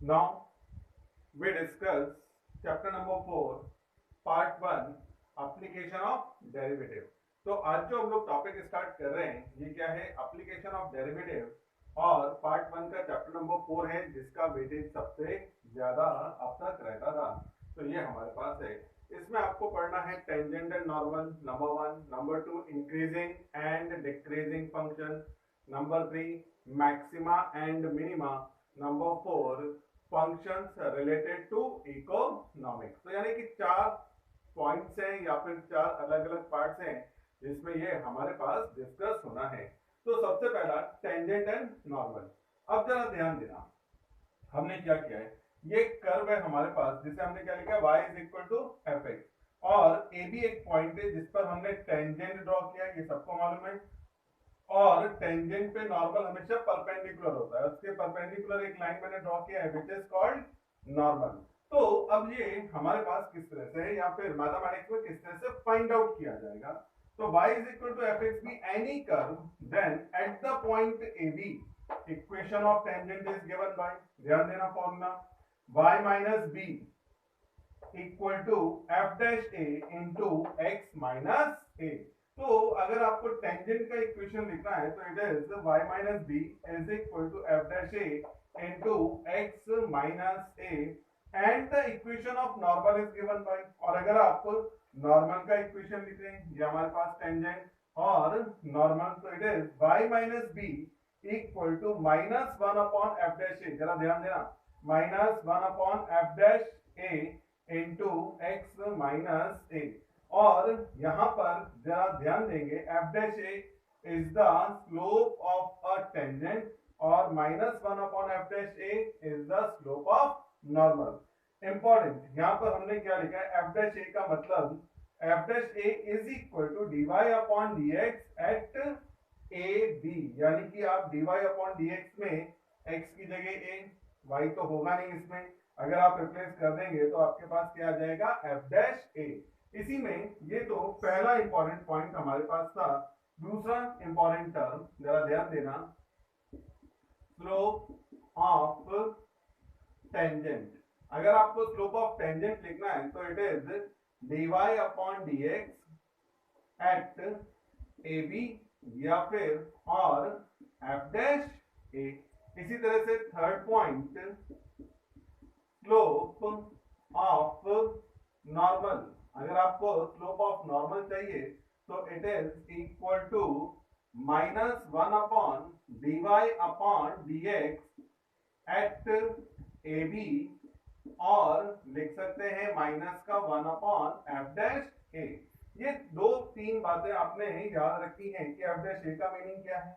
Now we discuss chapter number 4 part 1 application of derivative. तो आज जो हम लोग टॉपिक स्टार्ट कर रहे हैं ये क्या है, एप्लीकेशन ऑफ डेरिवेटिव और पार्ट 1 का चैप्टर नंबर 4 है जिसका वेटेज सबसे ज्यादा अब तक रहता था। तो ये हमारे पास है। इसमें आपको पढ़ना है tangent and normal number 1, number 2 increasing and decreasing function, number 3 maxima and minima, number 4 functions related to economics. तो यानी कि 4 पॉइंट्स हैं या फिर 4 अलग अलग पार्ट्स हैं जिसमें ये हमारे पास डिस्कस होना है। तो सबसे पहला टेंजेंट एंड नॉर्मल। अब जरा ध्यान देना, हमने क्या किया है, ये कर्व है हमारे पास जिसे हमने क्या लिखा, y is equal to F X, और ए भी एक पॉइंट है जिस पर हमने टेंजेंट ड्रॉ किया, ये सबको मालूम है। और टेंजेंट पे नॉर्मल हमेशा परपेंडिकुलर होता है, उसके परपेंडिकुलर एक लाइन मैंने ड्रॉ किया है विच इज कॉल्ड नॉर्मल। तो अब ये हमारे पास किस तरह से या फिर मैथमेटिक्स में किस तरह से फाइंड आउट किया जाएगा। तो y is equal to fx be any curve then at the point AB equation of tangent is given by, ध्यान देना formula, y minus b equal to f dash a into x minus a। तो अगर आपको tangent का equation लिखना है तो it is y minus b is equal to f dash a into x minus a and the equation of normal is given by। और अगर आपको नॉर्मल का इक्वेशन लिख रहे हैं, ये हमारे पास टेंजेंट और नॉर्मल, तो it is y minus b equal to minus 1 upon F dash A. जरा ध्यान देना, minus 1 upon F dash A into x minus A. और यहां पर जरा ध्यान देंगे, F dash A is the slope of a tangent और minus 1 upon F dash A is the slope of normal. Important, यहां पर हमने क्या लिखा है, एफ डैश ए का मतलब F dash A is equal to D Y upon D X at A B, यानी कि आप dy अपॉन dx में x की जगह a, y तो होगा नहीं इसमें, अगर आप रिप्लेस कर देंगे तो आपके पास क्या आ जाएगा, f डैश a। इसी में ये तो पहला इंपॉर्टेंट पॉइंट हमारे पास था। दूसरा इंपॉर्टेंट टर्म जरा ध्यान देना, स्लोप ऑफ टेंजेंट। अगर आपको स्लोप ऑफ टेंजेंट लिखना है तो it is dy upon dx at A B या फिर और एफ डैश ए। इसी तरह से third point, slope of normal. अगर आपको स्लोप ऑफ नॉर्मल चाहिए तो it is equal to minus 1 upon D Y upon D X at A B, और लिख सकते हैं माइनस का 1 अपॉन एफ डैश ए। ये 2-3 बातें आपने याद रखी हैं कि एफ डैश ए का मीनिंग क्या है।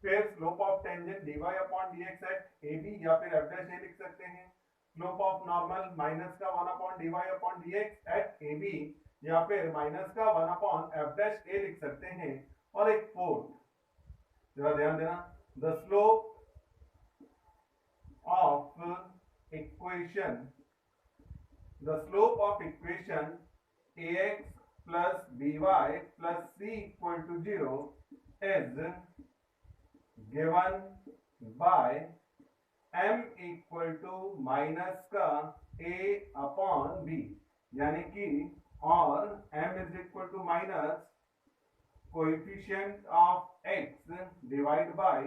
फिर slope of tangent dy upon dx at A B या फिर एफ डैश ए लिख सकते हैं। स्लोप ऑफ नॉर्मल माइनस का 1 upon dy upon dx at A B या फिर माइनस का 1 अपॉन एफ डैश ए लिख सकते हैं। और एक फोर्थ, जरा ध्यान देना, the slope of equation, the slope of equation ax plus by plus c equal to 0 is given by m equal to minus का a upon b, यानी कि और m is equal to minus coefficient of x divide by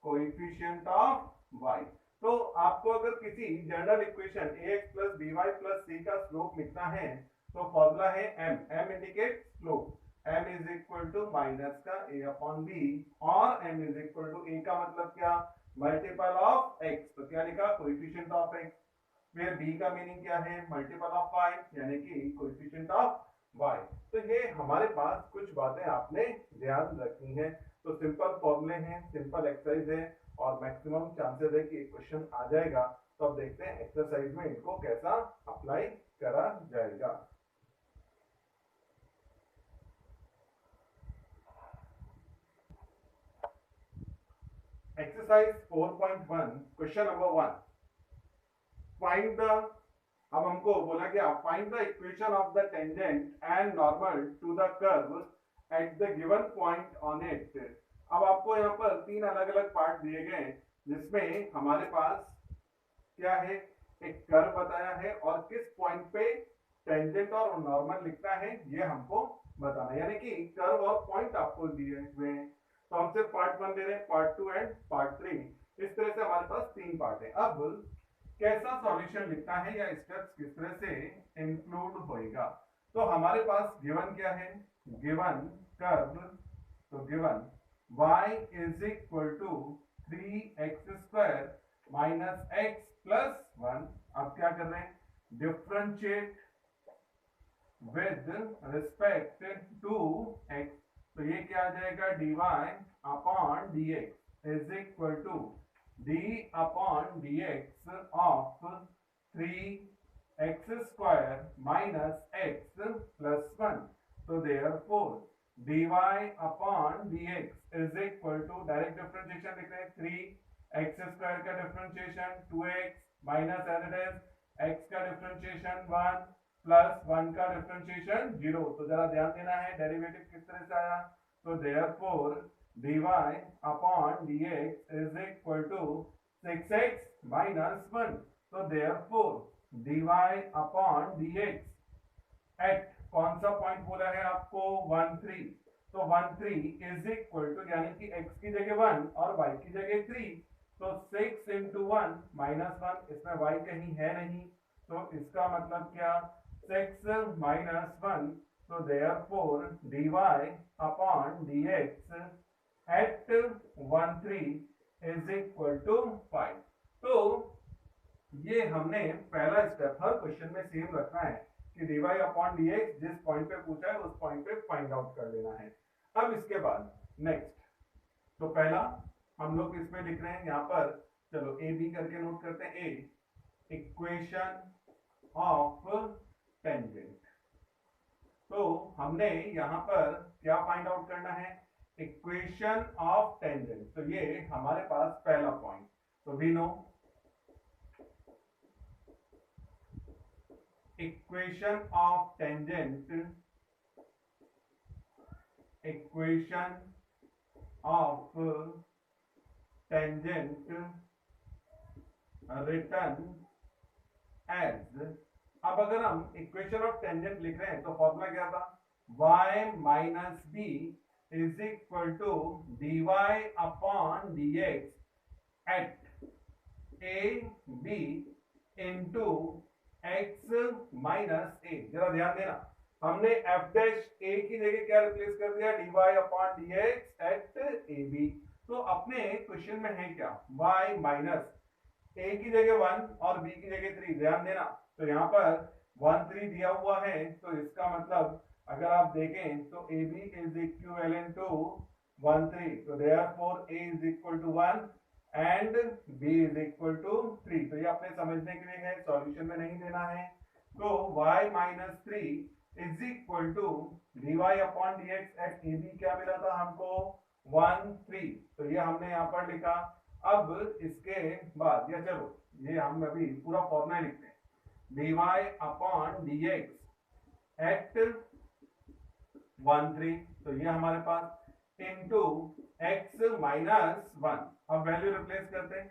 coefficient of y। तो आपको अगर किसी general equation ax plus by plus c का slope लिखना है तो फॉर्मूला है m, m indicate slope, m is equal to minus का a अपॉन b, और m is equal to a का मतलब क्या, मल्टीपल ऑफ x, तो क्या लिखा, कोएफिशिएंट ऑफ x। फिर b का मीनिंग क्या है, मल्टीपल ऑफ y, यानी कि कोएफिशिएंट ऑफ y। तो ये हमारे पास कुछ बातें आपने ध्यान रखनी है। तो सिंपल फॉर्मूले हैं, सिंपल एक्सरसाइज है और मैक्सिमम चांसेस है कि क्वेश्चन आ जाएगा। तो अब देखते हैं एक्सरसाइज में इनको कैसा अप्लाई करा जाएगा। Exercise 4.1 question number 1, find the, अब हमको बोला गया find the equation of the tangent and normal to the curve at the given point on it. अब आपको यहाँ पर 3 अलग अलग पार्ट दिए गए जिसमें हमारे पास क्या है, एक कर्व बताया है और किस पॉइंट पे टेंजेंट और नॉर्मल लिखना है ये हमको बताना है, यानी कि कर्व और पॉइंट आपको दिए हुए हैं। तो हम सिर्फ पार्ट 1 दे रहे हैं, पार्ट 2 एंड पार्ट 3, इस तरह से हमारे पास 3 पार्ट है। अब कैसा सॉल्यूशन लिखना है या स्टेप्स किस तरह से इंक्लूड होएगा। तो हमारे पास गिवन क्या है, गिवन कर्व, तो given y is equal to 3x² minus x plus 1। अब क्या कर रहे हैं, differentiate with respect to x। तो ये क्या आ जाएगा, dy upon dx is equal to d upon dx of 3x² minus x plus 1। तो therefore dy upon dx is equal to, direct differentiation लिख रहे हैं, 3x² का differentiation 2x minus as it is x का differentiation 1 plus 1 का differentiation 0। तो जरा ध्यान देना है डेरिवेटिव किस तरह से आया। तो therefore dy upon dx is equal to 6x minus 1। तो therefore dy upon dx at कौन सा पॉइंट बोला है आपको, 1 3। तो 1 3 इज इक्वल टू, यानी कि x की जगह 1 और y की जगह 3, तो 6 इंटू 1 माइनस 1, इसमें y कहीं है नहीं, तो इसका मतलब क्या, 6 माइनस 1। तो therefore dy upon dx at 1 3 is equal to 5। तो ये हमने पहला स्टेप हर क्वेश्चन में सेम रखना है कि dy अपॉन dx जिस पॉइंट पे पूछा है उस पॉइंट पे फाइंड आउट कर लेना है। अब इसके बाद नेक्स्ट, तो पहला हम लोग इसमें लिख रहे हैं यहाँ पर, चलो ए बी करके नोट करते हैं। ए, इक्वेशन ऑफ टेंजेंट। तो हमने यहाँ पर क्या फाइंड आउट करना है, इक्वेशन ऑफ टेंजेंट। तो ये हमारे पास पहला पॉइंट, तो we know equation of tangent, equation of tangent written as। अब अगर हम इक्वेशन ऑफ टेंजेंट लिख रहे हैं तो फॉर्मूला क्या था, y minus B is equal to dy upon dx at A B into x minus A. जरा ध्यान देना, हमने f डैश a की जगह क्या रिप्लेस कर दिया, dy upon dx at A b. तो अपने क्वेश्चन में है क्या, y माइनस a की जगह 1 और b की जगह 3। ध्यान देना, तो यहाँ पर 1 3 दिया हुआ है, तो इसका मतलब अगर आप देखें तो a b is equivalent to 1 3। तो therefore a is equal to 1 and b is equal to 3। तो ये अपने समझने के लिए है, सॉल्यूशन में नहीं देना है। तो y minus 3 is equal to dy upon dx at A b क्या मिला था हमको, 1 3। तो ये हमने यहाँ पर लिखा। अब इसके बाद या चलो ये हम अभी पूरा फॉर्मूला लिखते हैं, dy अपॉन dx एट 1 3। तो ये हमारे पास इंटू x माइनस 1। अब वैल्यू रिप्लेस करते हैं,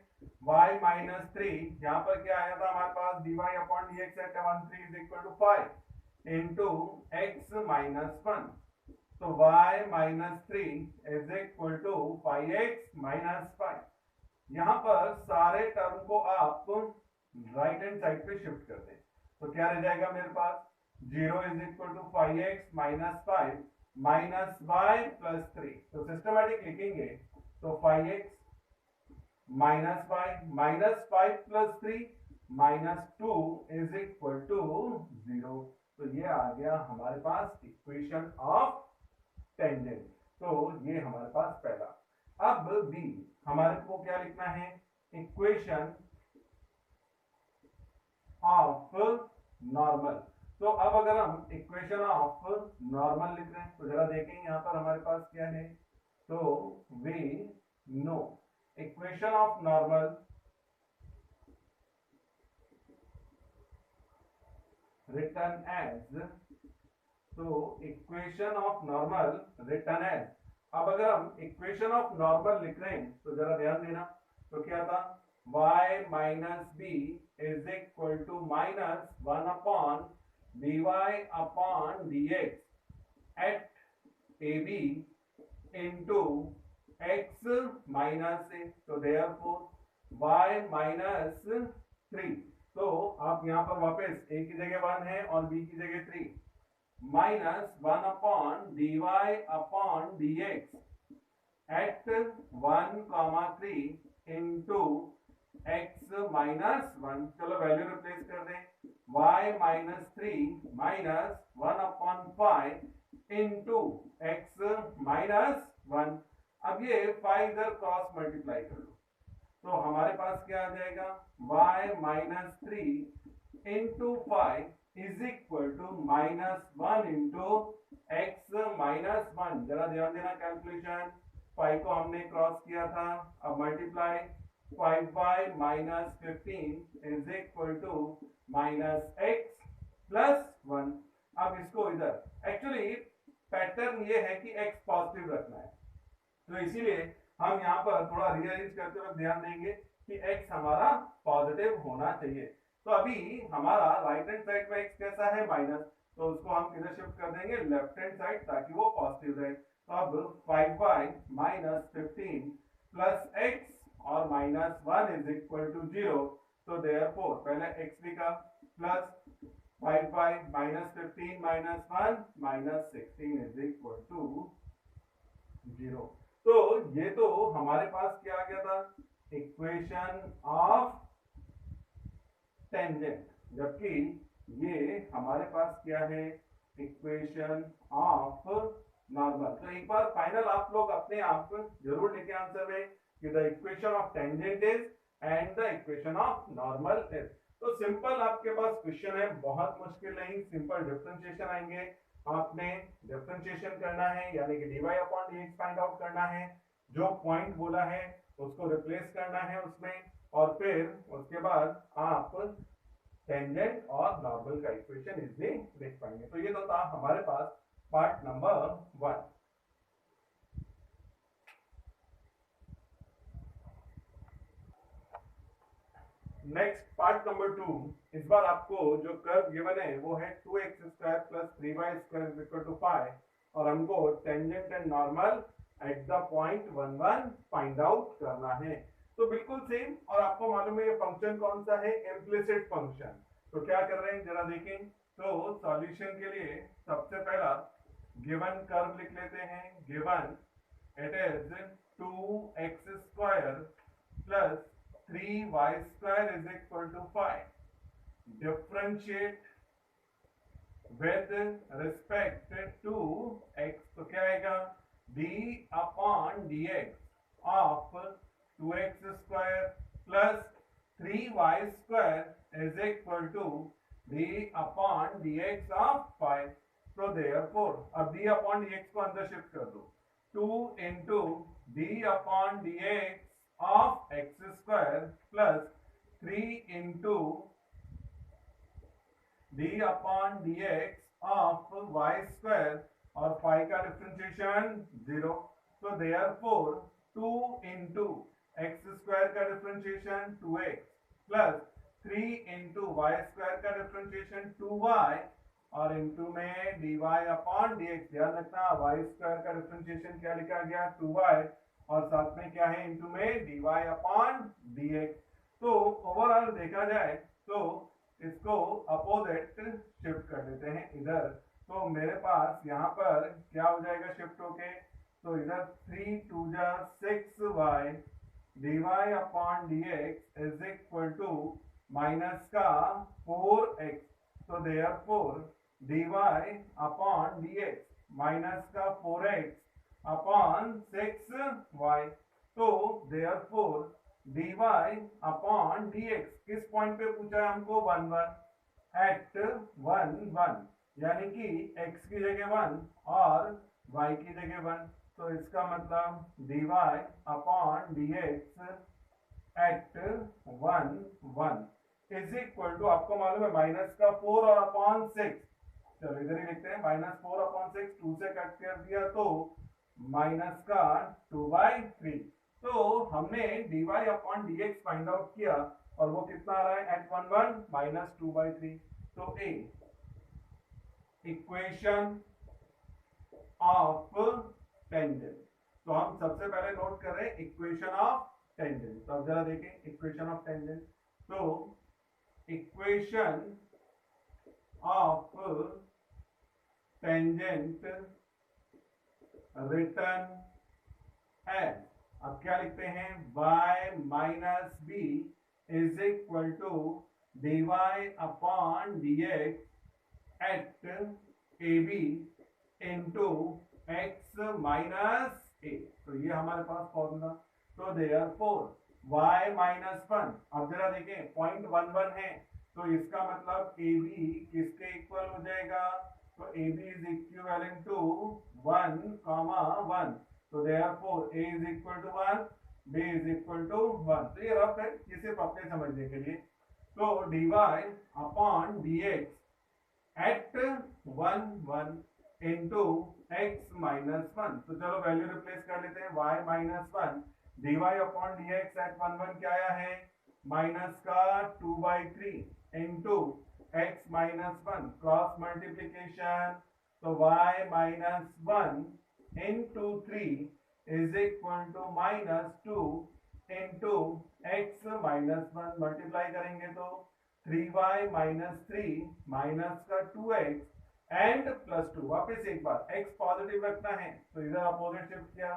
y माइनस 3 यहाँ पर क्या आया था हमारे पास, dy upon dx at 1 3 is equal to 5 into x minus 1। तो y minus 3 is equal to 5x minus 5। यहाँ पर सारे टर्म को आप राइट हैंड साइड पे शिफ्ट कर दें, तो क्या रह जाएगा मेरे पास, 0 is equal to 5x minus 5 minus y plus 3। तो सिस्टमैटिक लिखेंगे तो 5x minus y minus 5 plus 3 minus 2 is equal to 0। तो ये आ गया हमारे पास इक्वेशन ऑफ टेंजेंट। तो ये हमारे पास पहला। अब बी, हमारे को क्या लिखना है, इक्वेशन ऑफ नॉर्मल। तो अब अगर हम इक्वेशन ऑफ नॉर्मल लिख रहे हैं तो जरा देखें यहाँ पर हमारे पास क्या है, तो we know equation of normal written as. तो equation of normal written as. अब अगर हम इक्वेशन ऑफ नॉर्मल लिख रहे हैं तो जरा ध्यान देना, तो क्या था, y minus b is equal to minus 1 upon dy upon dx at ab into x minus a. तो therefore y minus 3, तो आप यहाँ पर वापस a की जगह 1 है और b की जगह 3, minus 1 upon dy upon dx at 1,3 into x minus 1. चलो वैल्यू रिप्लेस कर दें, y minus 3 minus 1 upon 5 into x minus 1. अब ये 5 इधर क्रॉस मल्टीप्लाई कर लो, तो हमारे पास क्या आ जाएगा, y minus 3 into 5 is equal to minus 1 into x minus 1. जरा ध्यान देना कैलकुलेशन, 5 को हमने क्रॉस किया था, अब multiply 5y minus 15 is equal to minus x plus 1. अब इसको इधर, एक्चुअली पैटर्न ये है कि x पॉजिटिव रखना है, तो इसीलिए हम यहाँ पर थोड़ा रीअरेंज करते वक्त ध्यान देंगे कि x हमारा पॉजिटिव होना चाहिए. तो अभी हमारा राइट हैंड साइड में x कैसा है, माइनस, तो उसको हम किधर शिफ्ट कर देंगे, लेफ्ट हैंड साइड, ताकि वो पॉजिटिव रहे. तो अब 5y माइनस 15 प्लस x और माइनस 1 इज इक्वल टू 0. तो देयरफॉर पहले x लिखा plus 5y minus 15 minus 1 minus 16 is equal to 0. तो ये तो हमारे पास क्या आ गया था, इक्वेशन ऑफ टेंजेंट, जबकि ये हमारे पास क्या है, इक्वेशन ऑफ नॉर्मल. तो एक बार फाइनल आप लोग अपने आप जरूर लिखे आंसर में कि the equation of tangent is and the equation of normal is. तो सिंपल आपके पास क्वेश्चन है, बहुत मुश्किल नहीं, सिंपल डिफरेंशिएशन आएंगे, आपने डिफरेंशिएशन करना है, यानी कि dy upon dx find out करना है, जो पॉइंट बोला है उसको रिप्लेस करना है उसमें, और फिर उसके बाद आप टेंजेंट और नॉर्मल का इक्वेशन इजीली लिख पाएंगे. तो ये तो था हमारे पास part number 1. Next part number 2. इस बार आपको जो कर्व गिवन है वो है 2x square plus 3y square is equal to 5, और हमको tangent and normal at the point 1 1 find out करना है. तो बिल्कुल सेम, और आपको मालूम है ये फंक्शन कौन सा है, इम्प्लिसिट फंक्शन. तो क्या कर रहे हैं जरा देखें. तो सॉल्यूशन के लिए सबसे पहला गिवन कर्व लिख लेते हैं. Given it is 2x square plus 3y square is equal to 5. Differentiate with respect to x. तो क्या आएगा, d upon dx of 2x square plus 3y square is equal to d upon dx of 5. तो therefore अब d upon dx को अंदर shift कर दो, 2 into d upon dx of x square plus 3 into d upon dx of y square, और 5 का differentiation 0. तो therefore 2 into x square का differentiation 2x plus 3 into y square का डिफरेंशिएशन 2y, और इंटू में dy अपॉन dx. ध्यान रखना y square का डिफरेंशिएशन क्या लिखा गया, 2y, और साथ में क्या है, इंटू में dy अपॉन dx. तो ओवरऑल देखा जाए तो इसको अपोजिट शिफ्ट कर देते हैं इधर. तो मेरे पास यहाँ पर क्या हो जाएगा शिफ्ट होके, तो इधर 3 2 जा 6y dy upon dx is equal to minus का 4x. तो therefore dy upon dx minus का 4x अपॉन 6y. तो देयरफॉर dy अपॉन dx किस पॉइंट पे पूछा है हमको, 1 1, एट 1 1, यानी कि x की जगह 1 और y की जगह 1. तो इसका मतलब dy upon dx at 1 1 is equal to, आपको मालूम है माइनस का 4 और अपॉन 6. चलो इधर ही लिखते हैं, माइनस 4 अपॉन 6, 2 से कट कर दिया तो माइनस का 2/3. तो हमने dy upon dx find out किया और वो कितना आ रहा है एट 1 1 माइनस 2/3। तो ए इक्वेशन ऑफ टेंजेंट, तो हम सबसे पहले नोट कर रहे हैं इक्वेशन ऑफ टेंजेंट। तो अब जरा देखें इक्वेशन ऑफ टेंजेंट। तो equation of tangent written as, अब क्या लिखते हैं, y minus B is equal to dy upon dx at A B into x minus ए। तो ये हमारे पास फॉर्मूला। तो देयरफॉर y माइनस 1, अब जरा देखें 0.11 है तो इसका मतलब ए बी किसके इक्वल हो जाएगा, तो a b is equivalent to 1, 1। तो therefore a is equal to 1, b is equal to 1। तो ये रफ है, ये सिर्फ अपने समझने के लिए। तो dy upon dx at 1 1 into x minus 1। तो चलो वैल्यू रिप्लेस कर लेते हैं, y minus 1 dy upon dx at 1 1 क्या आया है, माइनस का 2/3 into x minus 1, cross multiplication. तो y minus 1 into 3 is equal to minus 2 into x minus 1, multiply करेंगे तो 3y minus 3 माइनस का 2x एंड प्लस 2। वापस एक बार x पॉजिटिव रखना है तो इधर अपोजिट शिफ्ट किया,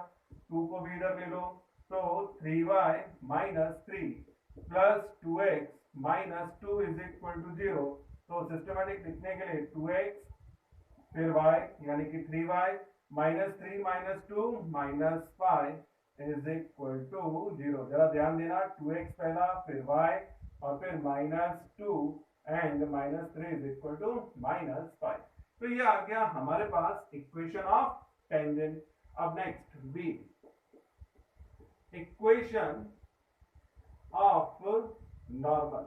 2 को भी इधर ले लो। तो 3y minus 3 plus 2x minus 2 is equal to 0। तो सिस्टमैटिक लिखने के लिए 2x फिर y यानी कि 3y minus 3 minus 2 minus 5 is equal to 0। जरा ध्यान देना, 2x पहला फिर y और फिर minus 2 and minus 3 is equal to minus 5। तो ये आ गया हमारे पास इक्वेशन ऑफ टेंजेंट। अब next be equation of normal.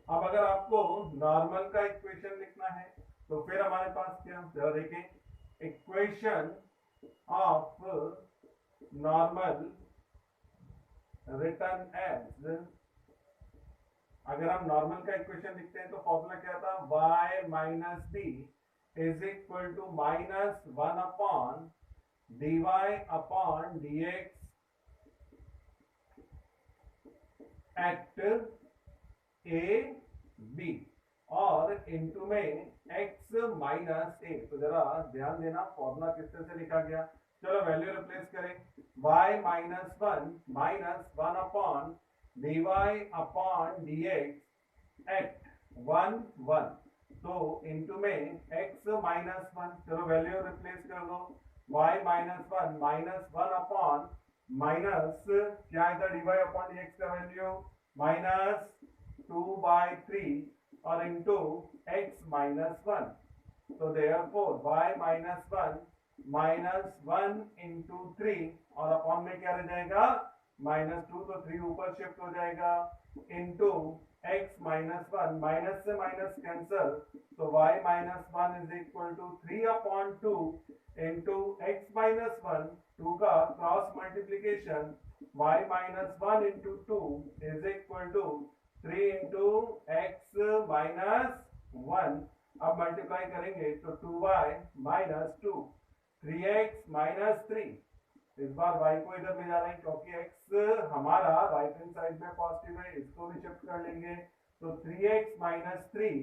अब अगर आपको नॉर्मल का इक्वेशन लिखना है तो फिर हमारे पास क्या, जरा देखें, equation of normal return as, अगर हम नॉर्मल का इक्वेशन लिखते हैं तो फॉर्मूला क्या था, y minus B is equal to minus 1 upon dy upon dx at A B और इनटू में x माइनस ए। तो जरा ध्यान देना फॉर्मूला किस तरह से लिखा गया। चलो वैल्यू रिप्लेस करें, y minus 1 minus 1 upon dy upon dx at 1 1। तो इनटू में x माइनस 1, चलो वैल्यू रिप्लेस कर दो, y minus 1 minus 1 upon minus क्या है था, dy अपॉन dx का वैल्यू माइनस 2/3 और इंटू x माइनस 1। तो therefore y minus 1 minus 1 into 3 और अपॉन में क्या रह जाएगा, माइनस 2, तो 3 ऊपर शिफ्ट हो जाएगा इंटू x माइनस 1, माइनस से माइनस कैंसल, तो y minus 1 is equal to 3 upon 2 into x minus 1, 2 का cross multiplication, y minus 1 into 2 is equal to 3 into x minus 1। अब मल्टीप्लाई करेंगे तो 2y माइनस 2, 3x माइनस 3। इस बार y को इधर ले जा रहे हैं क्योंकि x हमारा राइट हैंड साइड में पॉजिटिव है, इसको भी शिफ्ट कर लेंगे। तो 3x minus 3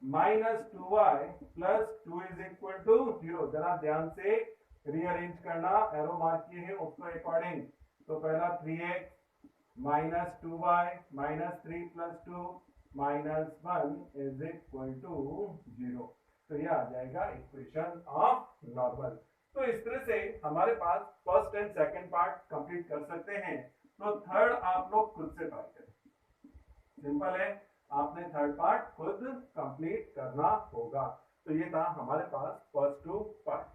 minus 2y plus 2 is equal to 0। जरा ध्यान से रीअरेंज करना, एरो मार्क किए हैं उसको अकॉर्डिंग। तो पहला 3x minus 2y minus 3 plus 2 minus 1 is equal to 0। तो ये आ जाएगा इक्वेशन ऑफ नॉर्मल। तो इस तरह से हमारे पास first and second part complete कर सकते हैं। तो थर्ड आप लोग खुद से ट्राई करें, सिंपल है, आपने थर्ड पार्ट खुद कंप्लीट करना होगा। तो ये था हमारे पास फर्स्ट 2 पार्ट।